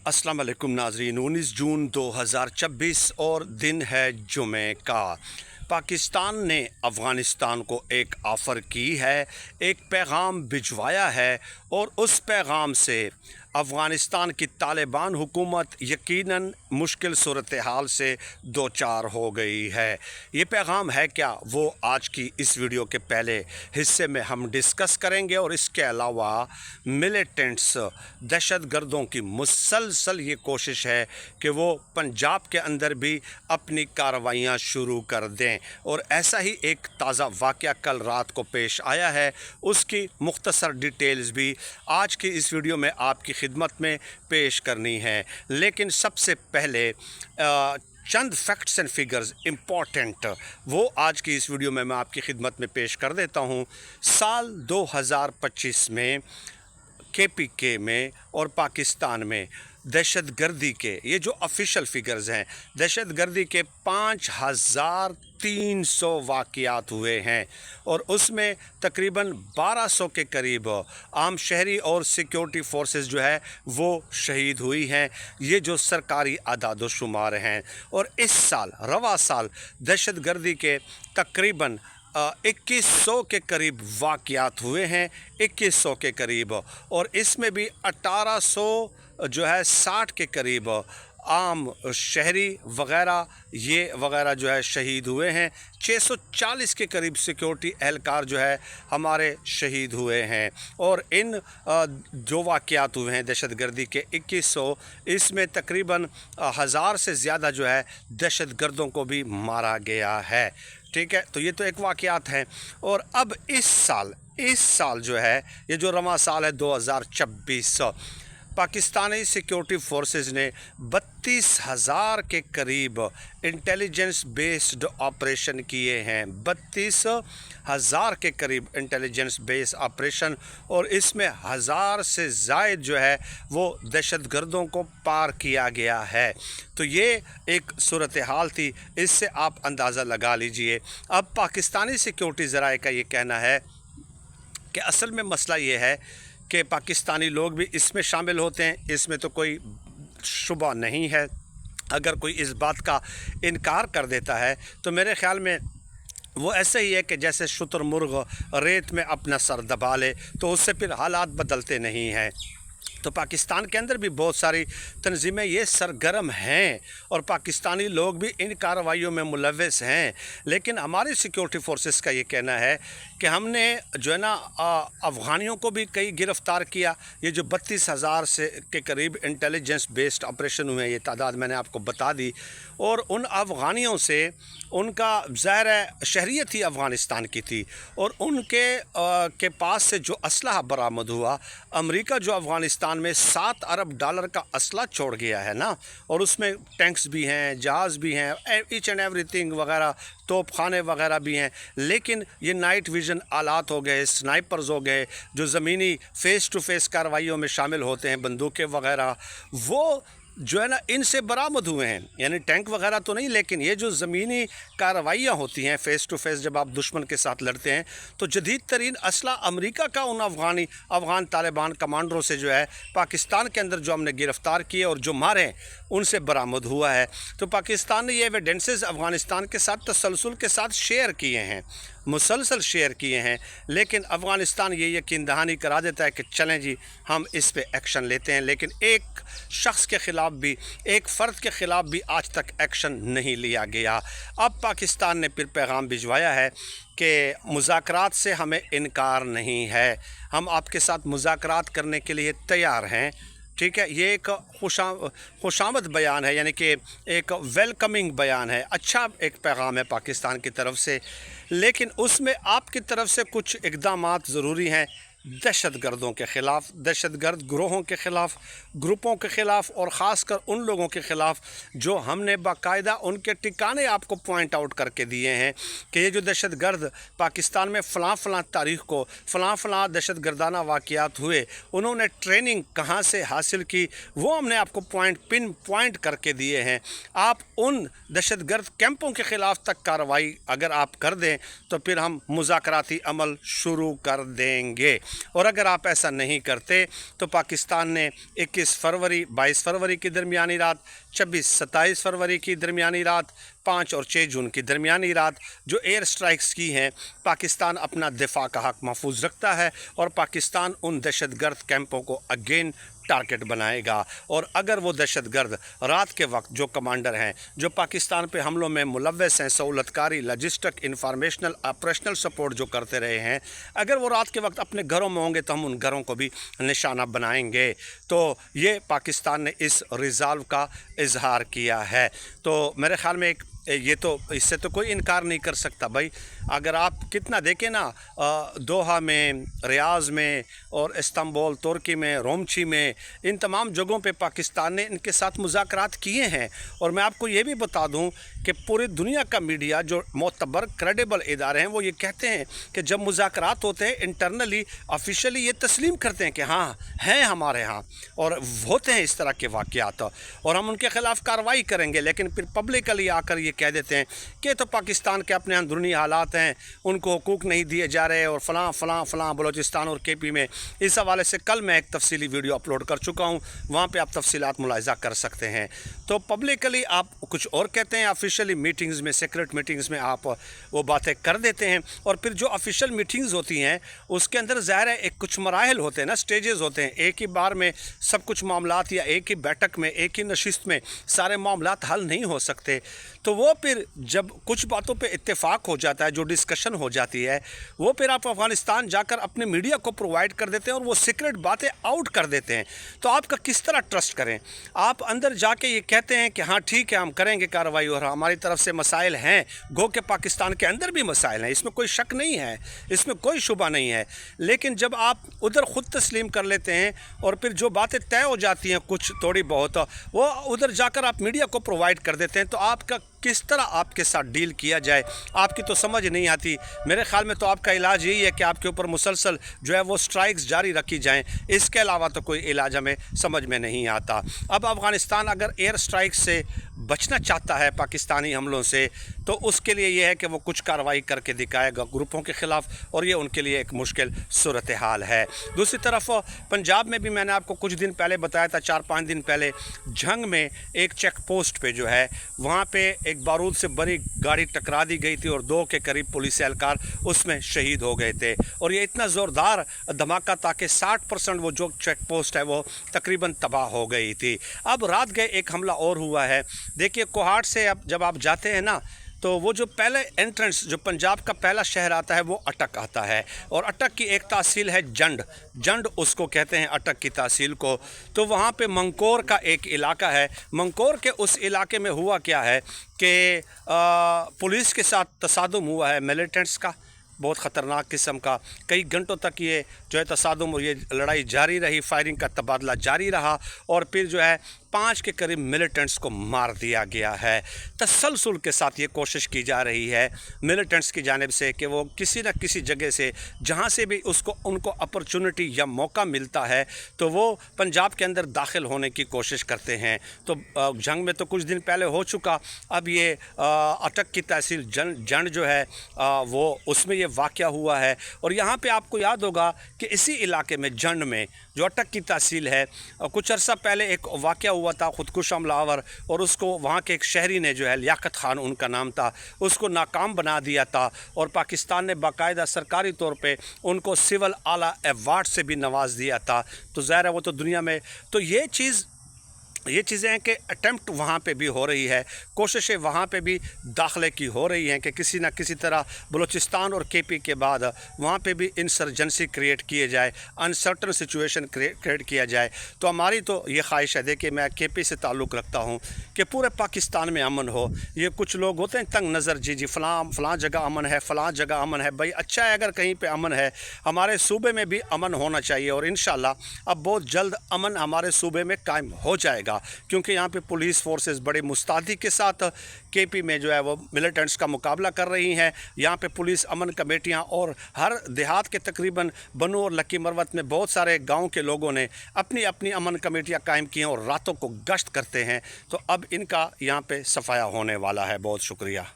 अस्सलाम वालेकुम नाज़रीन। 19 जून 2026 और दिन है जुमे का। पाकिस्तान ने अफ़गानिस्तान को एक ऑफ़र की है, एक पैगाम भिजवाया है और उस पैगाम से अफ़गानिस्तान की तालिबान हुकूमत यकीनन मुश्किल सूरत हाल से दो चार हो गई है। ये पैगाम है क्या, वो आज की इस वीडियो के पहले हिस्से में हम डिस्कस करेंगे। और इसके अलावा मिलिटेंट्स दहशत गर्दों की मुसलसल ये कोशिश है कि वो पंजाब के अंदर भी अपनी कार्रवाइयाँ शुरू कर दें, और ऐसा ही एक ताज़ा वाक़या कल रात को पेश आया है, उसकी मुख्तसर डिटेल्स भी आज की इस वीडियो में आपकी खिदमत में पेश करनी है। लेकिन सबसे पहले चंद फैक्ट्स एंड फिगर्स इम्पॉर्टेंट वो आज की इस वीडियो में मैं आपकी खिदमत में पेश कर देता हूँ। साल 2025 में KPK में और पाकिस्तान में दहशत गर्दी के, ये जो ऑफिशियल फिगर्स हैं, दहशत गर्दी के 5300 वाक़यात हुए हैं और उसमें तकरीबन 1200 के करीब आम शहरी और सिक्योरिटी फोर्सेस जो है वो शहीद हुई हैं। ये जो सरकारी आदाद शुमार हैं। और इस साल रवा साल दहशत गर्दी के तकरीबन 2100 के करीब वाक़यात हुए हैं, 2100 के करीब, और इसमें भी 1800 जो है 60 के करीब आम शहरी वग़ैरह जो है शहीद हुए हैं। 640 के करीब सिक्योरिटी एहलकार जो है हमारे शहीद हुए हैं। और इन जो वाक़यात हुए हैं दहशत गर्दी के 2100, इसमें तकरीबन 1000 से ज़्यादा जो है दहशत गर्दों को भी मारा गया है। ठीक है, तो ये तो एक वाक़यात हैं। और अब इस साल जो है, ये जो रवां साल है 2026, पाकिस्तानी सिक्योरिटी फोर्सेस ने 32,000 के करीब इंटेलिजेंस बेस्ड ऑपरेशन किए हैं। 32,000 के करीब इंटेलिजेंस बेस्ड ऑपरेशन, और इसमें 1000 से ज़ायद जो है वो दहशत गर्दों को पार किया गया है। तो ये एक सूरत हाल थी, इससे आप अंदाज़ा लगा लीजिए। अब पाकिस्तानी सिक्योरिटी ज़राए का ये कहना है कि असल में मसला ये है कि पाकिस्तानी लोग भी इसमें शामिल होते हैं, इसमें तो कोई शुबा नहीं है। अगर कोई इस बात का इनकार कर देता है तो मेरे ख़्याल में वो ऐसे ही है कि जैसे शुतुरमुर्ग रेत में अपना सर दबा ले, तो उससे फिर हालात बदलते नहीं हैं। तो पाकिस्तान के अंदर भी बहुत सारी तंजीमें ये सरगर्म हैं और पाकिस्तानी लोग भी इन कार्रवाइयों में मुलव्वस हैं। लेकिन हमारी सिक्योरिटी फोर्सेस का ये कहना है कि हमने जो है ना अफ़गानियों को भी कई गिरफ़्तार किया। ये जो 32,000 से के करीब इंटेलिजेंस बेस्ड ऑपरेशन हुए हैं, ये तादाद मैंने आपको बता दी। और उन अफ़गानियों से उनका ज़ाहिर है शहरियत ही अफ़गानिस्तान की थी, और उनके के पास से जो असलहा बरामद हुआ, अमेरिका जो अफ़गानिस्तान में $7 अरब का असला छोड़ गया है ना, और उसमें टैंक्स भी हैं, जहाज़ भी हैं, ईच एंड एवरीथिंग वगैरह, तोप खाने वगैरह भी हैं। लेकिन ये नाइट विज़न आलात हो गए, स्नाइपर्स हो गए, जो ज़मीनी फ़ेस टू फ़ेस कार्रवाइयों में शामिल होते हैं, बंदूकें वगैरह, वो जो है ना इनसे बरामद हुए हैं। यानी टैंक वगैरह तो नहीं, लेकिन ये जो ज़मीनी कार्रवाइयाँ होती हैं फ़ेस टू फ़ेस, जब आप दुश्मन के साथ लड़ते हैं, तो जदीद तरीन असला अमेरिका का उन अफ़गान तालिबान कमांडरों से जो है पाकिस्तान के अंदर जो हमने गिरफ़्तार किए और जो मारे, उनसे बरामद हुआ है। तो पाकिस्तान ने ये एविडेंसेस अफ़गानिस्तान के साथ तसलसल के साथ शेयर किए हैं, मुसलसल शेयर किए हैं। लेकिन अफ़गानिस्तान ये यकीन दहानी करा देता है कि चलें जी, हम इस पे एक्शन लेते हैं। लेकिन एक शख्स के ख़िलाफ़ भी, एक फ़र्द के ख़िलाफ़ भी आज तक एक्शन नहीं लिया गया। अब पाकिस्तान ने फिर पैगाम भिजवाया है कि मुज़ाकरात से हमें इनकार नहीं है, हम आपके साथ मुज़ाकरात करने के लिए तैयार हैं। ठीक है, ये एक खुशामद बयान है, यानी कि एक वेलकमिंग बयान है, अच्छा एक पैगाम है पाकिस्तान की तरफ से। लेकिन उसमें आपकी तरफ से कुछ इक़दामात ज़रूरी हैं दहशत गर्दों के ख़िलाफ़, दहशत गर्द ग्रोहों के ख़िलाफ़, ग्रुपों के ख़िलाफ़, और ख़ासकर उन लोगों के ख़िलाफ़ जो हमने बाकायदा उनके ठिकाने आपको पॉइंट आउट करके दिए हैं कि ये जो दहशत गर्द पाकिस्तान में फ़लाँ तारीख़ को फ़लाँ दहशत गर्दाना वाक़यात हुए, उन्होंने ट्रेनिंग कहाँ से हासिल की, वो हमने आपको पिन पॉइंट करके दिए हैं। आप उन दहशत गर्द कैंपों के ख़िलाफ़ तक कार्रवाई अगर आप कर दें तो फिर हम मुज़ाकराती अमल शुरू कर देंगे। और अगर आप ऐसा नहीं करते तो पाकिस्तान ने 21 फरवरी 22 फरवरी की दरमियानी रात, 26-27 फरवरी की दरमियानी रात, 5 और 6 जून की दरमियानी रात जो एयर स्ट्राइक्स की हैं, पाकिस्तान अपना दिफा का हक़ महफूज रखता है और पाकिस्तान उन दहशतगर्द कैंपों को अगेन टारगेट बनाएगा। और अगर वो दहशतगर्द रात के वक्त जो कमांडर हैं, जो पाकिस्तान पे हमलों में मुलव्वस हैं, सहूलतकारी, लॉजिस्टिक, इंफॉर्मेशनल, ऑपरेशनल सपोर्ट जो करते रहे हैं, अगर वो रात के वक्त अपने घरों में होंगे तो हम उन घरों को भी निशाना बनाएंगे। तो ये पाकिस्तान ने इस रिज़ॉल्व का इजहार किया है। तो मेरे ख़्याल में ये तो इससे तो कोई इनकार नहीं कर सकता भाई। अगर आप कितना देखें ना, दोहा में, रियाज़ में और इस्तांबुल, तुर्की में, रोमची में, इन तमाम जगहों पे पाकिस्तान ने इनके साथ मुज़ाकरात किए हैं। और मैं आपको ये भी बता दूं कि पूरी दुनिया का मीडिया जो मोतबर क्रेडिबल इदारे हैं वो ये कहते हैं कि जब मुज़ाकरात होते हैं इंटरनली ऑफिशियली ये तस्लीम करते हैं कि हाँ हैं हमारे यहाँ और होते हैं इस तरह के वाक़यात और हम उनके ख़िलाफ़ कार्रवाई करेंगे, लेकिन फिर पब्लिकली आकर ये कह देते हैं कि तो पाकिस्तान के अपने अंदरूनी हालात हैं, उनको हुकूक नहीं दिए जा रहे और फ़लाँ बलूचिस्तान और KP में। इस हवाले से कल मैं एक तफसीली वीडियो अपलोड कर चुका हूँ, वहाँ पे आप तफसीलात मुलाहिज़ा कर सकते हैं। तो पब्लिकली आप कुछ और कहते हैं, ऑफिशियली मीटिंग्स में, सीक्रेट मीटिंग्स में आप वो बातें कर देते हैं और फिर जो ऑफिशियल मीटिंग्स होती हैं उसके अंदर ज़ाहिर है एक कुछ मराहल होते हैं ना, स्टेजेस होते हैं। एक ही बार में सब कुछ मामलात या एक ही बैठक में, एक ही नशिस्त में सारे मामलात हल नहीं हो सकते। तो वो फिर जब कुछ बातों पे इत्तेफाक हो जाता है, जो डिस्कशन हो जाती है, वो फिर आप अफ़गानिस्तान जाकर अपने मीडिया को प्रोवाइड कर देते हैं और वो सीक्रेट बातें आउट कर देते हैं। तो आपका किस तरह ट्रस्ट करें? आप अंदर जाके ये कहते हैं कि हाँ ठीक है हम करेंगे कार्रवाई और हमारी तरफ से मसाइल हैं, गो के पाकिस्तान के अंदर भी मसाइल हैं, इसमें कोई शक नहीं है, इसमें कोई शुबा नहीं है। लेकिन जब आप उधर ख़ुद तस्लीम कर लेते हैं और फिर जो बातें तय हो जाती हैं कुछ थोड़ी बहुत, वो उधर जाकर आप मीडिया को प्रोवाइड कर देते हैं, तो आपका किस तरह आपके साथ डील किया जाए आपकी तो समझ नहीं आती। मेरे ख़्याल में तो आपका इलाज यही है कि आपके ऊपर मुसलसल जो है वो स्ट्राइक्स जारी रखी जाएं, इसके अलावा तो कोई इलाज हमें समझ में नहीं आता। अब अफ़गानिस्तान अगर एयर स्ट्राइक से बचना चाहता है पाकिस्तानी हमलों से, तो उसके लिए ये है कि वो कुछ कार्रवाई करके दिखाएगा ग्रुपों के ख़िलाफ़, और ये उनके लिए एक मुश्किल सूरत हाल है। दूसरी तरफ पंजाब में भी मैंने आपको कुछ दिन पहले बताया था, 4-5 दिन पहले, झंग में एक चेक पोस्ट पे जो है वहाँ पे एक बारूद से बड़ी गाड़ी टकरा दी गई थी और 2 के करीब पुलिस एहलकार उसमें शहीद हो गए थे। और ये इतना ज़ोरदार धमाका था कि 60% वो जो चेक पोस्ट है वो तकरीबन तबाह हो गई थी। अब रात गए एक हमला और हुआ है। देखिए कोहाट से अब जब आप जाते हैं ना, तो वो जो पहले एंट्रेंस जो पंजाब का पहला शहर आता है वो अटक आता है, और अटक की एक तहसील है जंड उसको कहते हैं अटक की तहसील को। तो वहाँ पे मंकोर का एक इलाका है। मंकोर के उस इलाके में हुआ क्या है कि पुलिस के साथ तसादुम हुआ है मिलिटेंट्स का, बहुत ख़तरनाक किस्म का। कई घंटों तक ये जो है तसादुम और ये लड़ाई जारी रही, फायरिंग का तबादला जारी रहा और फिर जो है 5 के करीब मिलिटेंट्स को मार दिया गया है। तसलसल के साथ ये कोशिश की जा रही है मिलिटेंट्स की जानिब से कि वो किसी न किसी जगह से जहाँ से भी उनको अपॉर्चुनिटी या मौका मिलता है तो वो पंजाब के अंदर दाखिल होने की कोशिश करते हैं। तो जंग में तो कुछ दिन पहले हो चुका, अब ये अटक की तहसील जंड जो है वो उसमें ये वाक़या हुआ है। और यहाँ पे आपको याद होगा कि इसी इलाके में जंड में जो अटक की तहसील है, कुछ अर्सा पहले एक वाक़या हुआ था खुदकुश हमलावर, और उसको वहाँ के एक शहरी ने जो है लियाकत खान उनका नाम था, उसको नाकाम बना दिया था और पाकिस्तान ने बाकायदा सरकारी तौर पे उनको सिविल आला अवार्ड से भी नवाज़ दिया था। तो ज़ाहिर है वो तो दुनिया में, तो ये चीज़ें हैं कि अटैम्प्ट वहाँ पे भी हो रही है, कोशिशें वहाँ पे भी दाखिले की हो रही हैं कि किसी न किसी तरह बलूचिस्तान और KP के बाद वहाँ पे भी इंसर्जेंसी क्रिएट किए जाए, अनसर्टन सिचुएशन क्रिएट किया जाए। तो हमारी तो ये ख्वाहिश है, देखिए मैं KP से ताल्लुक़ रखता हूँ कि पूरे पाकिस्तान में अमन हो। ये कुछ लोग होते हैं तंग नज़र, जी फ़लाँ जगह अमन है, फ़लाँ जगह अमन है। भाई अच्छा है अगर कहीं पर अमन है, हमारे सूबे में भी अमन होना चाहिए और इंशाअल्लाह अब बहुत जल्द अमन हमारे सूबे में कायम हो जाएगा, क्योंकि यहाँ पे पुलिस फोर्सेस बड़े मुस्तैदी के साथ KP में जो है वो मिलिटेंट्स का मुकाबला कर रही हैं। यहाँ पे पुलिस अमन कमेटियाँ और हर देहात के तकरीबन बनू और लकी मरवत में बहुत सारे गांव के लोगों ने अपनी अपनी अमन कमेटियाँ कायम की हैं और रातों को गश्त करते हैं। तो अब इनका यहाँ पे सफाया होने वाला है। बहुत शुक्रिया।